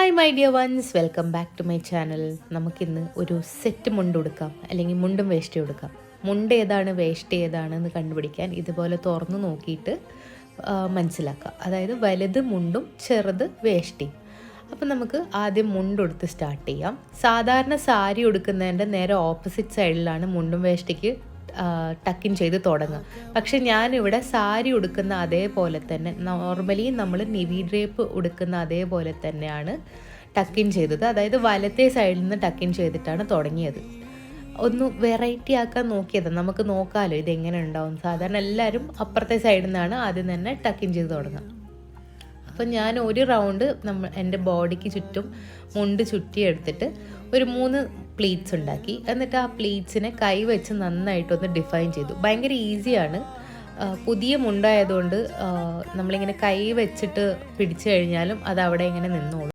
Hi my dear ones, welcome back to my channel. നമുക്കിന്ന് ഒരു set മുണ്ട് ഉടുക്കാം, അല്ലെങ്കിൽ മുണ്ടും വേഷ്ടി ഉടുക്കാം. മുണ്ട് ഏതാണ് വേഷ്ടി ഏതാണെന്ന് കണ്ടുപിടിക്കാൻ ഇതുപോലെ തുറന്നു നോക്കിയിട്ട് മനസ്സിലാക്കാം. അതായത് വലുത് മുണ്ടും ചെറുത് വേഷ്ടിയും. അപ്പം നമുക്ക് ആദ്യം മുണ്ടുടുത്ത് സ്റ്റാർട്ട് ചെയ്യാം. സാധാരണ സാരി ഉടുക്കുന്നതിൻ്റെ നേരെ ഓപ്പോസിറ്റ് സൈഡിലാണ് മുണ്ടും വേഷ്ടിക്ക് ടക്കിൻ ചെയ്ത് തുടങ്ങുക. പക്ഷെ ഞാനിവിടെ സാരി ഉടുക്കുന്ന അതേപോലെ തന്നെ, നോർമലി നമ്മൾ നിവി ഡ്രേപ്പ് ഉടുക്കുന്ന അതേപോലെ തന്നെയാണ് ടക്കിൻ ചെയ്തത്. അതായത് വലത്തെ സൈഡിൽ നിന്ന് ടക്കിൻ ചെയ്തിട്ടാണ് തുടങ്ങിയത്. ഒന്ന് വെറൈറ്റി ആക്കാൻ നോക്കിയത്. നമുക്ക് നോക്കാമല്ലോ ഇതെങ്ങനെ ഉണ്ടാവും. സാധാരണ എല്ലാവരും അപ്പുറത്തെ സൈഡിൽ നിന്നാണ് ആദ്യം തന്നെ ടക്കിൻ ചെയ്ത് തുടങ്ങുക. അപ്പം ഞാൻ ഒരു റൗണ്ട് എൻ്റെ ബോഡിക്ക് ചുറ്റും മുണ്ട് ചുറ്റിയെടുത്തിട്ട് ഒരു 3 പ്ലീറ്റ്സ് ഉണ്ടാക്കി. എന്നിട്ട് ആ പ്ലീറ്റ്സിനെ കൈ വെച്ച് നന്നായിട്ടൊന്ന് ഡിഫൈൻ ചെയ്തു. ഭയങ്കര ഈസിയാണ്. പുതിയ മുണ്ടായതുകൊണ്ട് നമ്മളിങ്ങനെ കൈ വെച്ചിട്ട് പിടിച്ചു കഴിഞ്ഞാലും അത് അവിടെ ഇങ്ങനെ നിന്നോളും.